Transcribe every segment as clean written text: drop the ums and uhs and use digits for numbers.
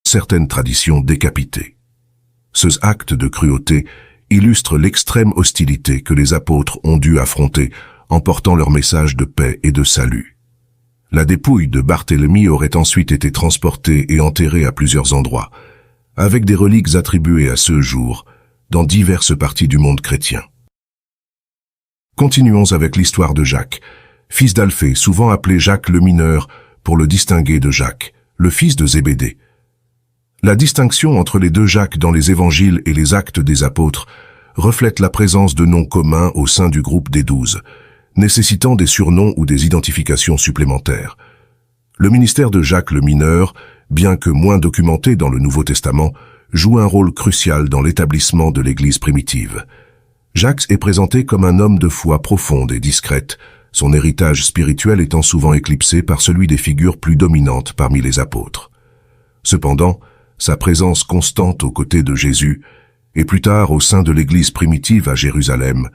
certaines traditions décapité. Ce acte de cruauté illustre l'extrême hostilité que les apôtres ont dû affronter en portant leur message de paix et de salut. La dépouille de Barthélemy aurait ensuite été transportée et enterrée à plusieurs endroits, avec des reliques attribuées à ce jour dans diverses parties du monde chrétien. Continuons avec l'histoire de Jacques, fils d'Alphée, souvent appelé Jacques le mineur pour le distinguer de Jacques, le fils de Zébédée. La distinction entre les deux Jacques dans les évangiles et les actes des apôtres reflète la présence de noms communs au sein du groupe des 12, nécessitant des surnoms ou des identifications supplémentaires. Le ministère de Jacques le mineur, bien que moins documenté dans le Nouveau Testament, joue un rôle crucial dans l'établissement de l'Église primitive. Jacques est présenté comme un homme de foi profonde et discrète, son héritage spirituel étant souvent éclipsé par celui des figures plus dominantes parmi les apôtres. Cependant, sa présence constante aux côtés de Jésus, et plus tard au sein de l'Église primitive à Jérusalem,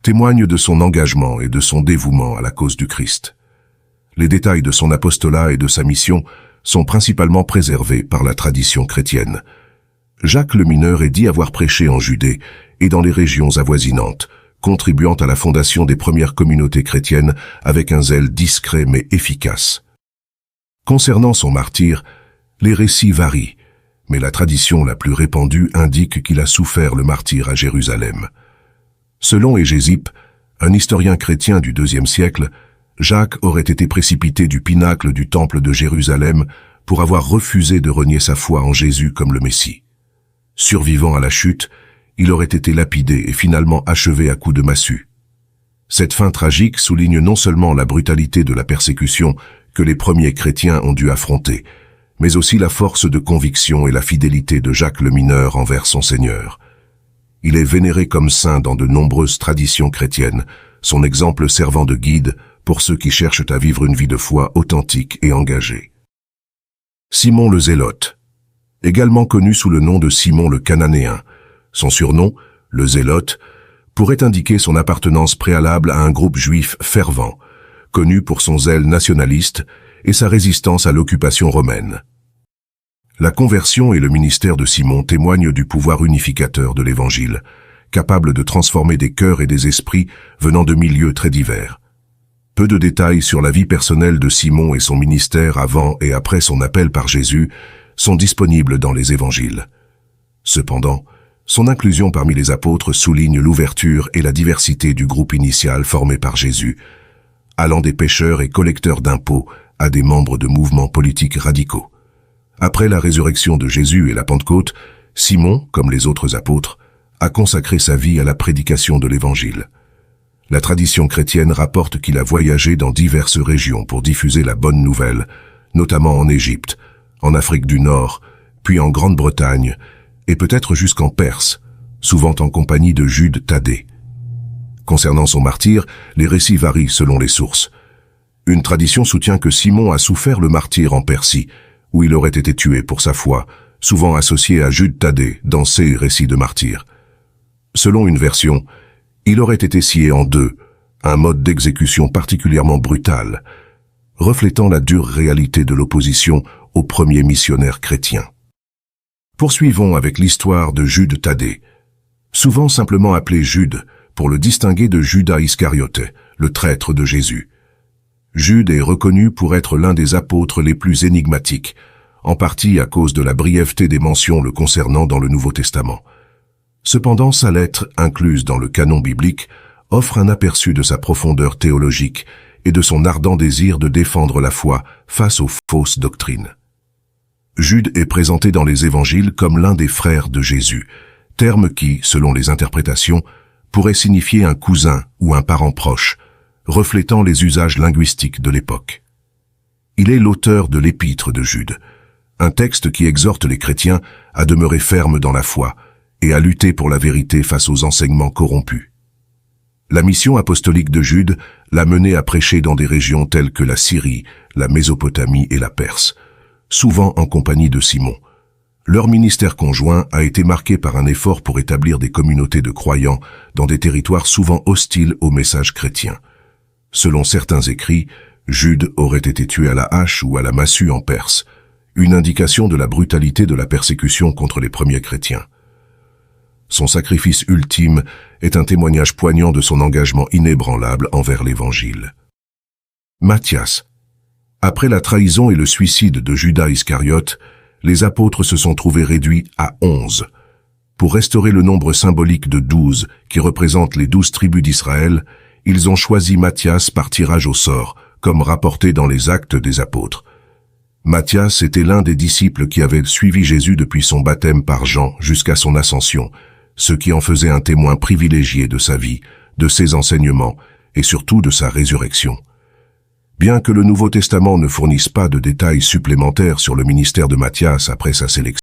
témoigne de son engagement et de son dévouement à la cause du Christ. Les détails de son apostolat et de sa mission sont principalement préservés par la tradition chrétienne. Jacques le mineur est dit avoir prêché en Judée et dans les régions avoisinantes, contribuant à la fondation des premières communautés chrétiennes avec un zèle discret mais efficace. Concernant son martyre, les récits varient, mais la tradition la plus répandue indique qu'il a souffert le martyre à Jérusalem. Selon Hégésippe, un historien chrétien du IIe siècle, Jacques aurait été précipité du pinacle du temple de Jérusalem pour avoir refusé de renier sa foi en Jésus comme le Messie. Survivant à la chute, il aurait été lapidé et finalement achevé à coups de massue. Cette fin tragique souligne non seulement la brutalité de la persécution que les premiers chrétiens ont dû affronter, mais aussi la force de conviction et la fidélité de Jacques le mineur envers son Seigneur. Il est vénéré comme saint dans de nombreuses traditions chrétiennes, son exemple servant de guide pour ceux qui cherchent à vivre une vie de foi authentique et engagée. Simon le Zélote, également connu sous le nom de Simon le Cananéen, son surnom, le Zélote, pourrait indiquer son appartenance préalable à un groupe juif fervent, connu pour son zèle nationaliste et sa résistance à l'occupation romaine. La conversion et le ministère de Simon témoignent du pouvoir unificateur de l'Évangile, capable de transformer des cœurs et des esprits venant de milieux très divers. Peu de détails sur la vie personnelle de Simon et son ministère avant et après son appel par Jésus sont disponibles dans les Évangiles. Cependant, son inclusion parmi les apôtres souligne l'ouverture et la diversité du groupe initial formé par Jésus, allant des pêcheurs et collecteurs d'impôts à des membres de mouvements politiques radicaux. Après la résurrection de Jésus et la Pentecôte, Simon, comme les autres apôtres, a consacré sa vie à la prédication de l'Évangile. La tradition chrétienne rapporte qu'il a voyagé dans diverses régions pour diffuser la bonne nouvelle, notamment en Égypte, en Afrique du Nord, puis en Grande-Bretagne, et peut-être jusqu'en Perse, souvent en compagnie de Jude Thaddée. Concernant son martyre, les récits varient selon les sources. Une tradition soutient que Simon a souffert le martyre en Persie, où il aurait été tué pour sa foi, souvent associé à Jude Thaddée dans ses récits de martyr. Selon une version, il aurait été scié en deux, un mode d'exécution particulièrement brutal, reflétant la dure réalité de l'opposition aux premiers missionnaires chrétiens. Poursuivons avec l'histoire de Jude Thaddée, souvent simplement appelé Jude, pour le distinguer de Judas Iscariote, le traître de Jésus. Jude est reconnu pour être l'un des apôtres les plus énigmatiques, en partie à cause de la brièveté des mentions le concernant dans le Nouveau Testament. Cependant, sa lettre, incluse dans le canon biblique, offre un aperçu de sa profondeur théologique et de son ardent désir de défendre la foi face aux fausses doctrines. Jude est présenté dans les évangiles comme l'un des frères de Jésus, terme qui, selon les interprétations, pourrait signifier un cousin ou un parent proche, reflétant les usages linguistiques de l'époque. Il est l'auteur de l'Épître de Jude, un texte qui exhorte les chrétiens à demeurer fermes dans la foi et à lutter pour la vérité face aux enseignements corrompus. La mission apostolique de Jude l'a mené à prêcher dans des régions telles que la Syrie, la Mésopotamie et la Perse, souvent en compagnie de Simon. Leur ministère conjoint a été marqué par un effort pour établir des communautés de croyants dans des territoires souvent hostiles au message chrétien. Selon certains écrits, Jude aurait été tué à la hache ou à la massue en Perse, une indication de la brutalité de la persécution contre les premiers chrétiens. Son sacrifice ultime est un témoignage poignant de son engagement inébranlable envers l'Évangile. Matthias. Après la trahison et le suicide de Judas Iscariote, les apôtres se sont trouvés réduits à 11. Pour restaurer le nombre symbolique de 12, qui représente les 12 tribus d'Israël, ils ont choisi Matthias par tirage au sort, comme rapporté dans les Actes des Apôtres. Matthias était l'un des disciples qui avait suivi Jésus depuis son baptême par Jean jusqu'à son ascension, ce qui en faisait un témoin privilégié de sa vie, de ses enseignements et surtout de sa résurrection. Bien que le Nouveau Testament ne fournisse pas de détails supplémentaires sur le ministère de Matthias après sa sélection,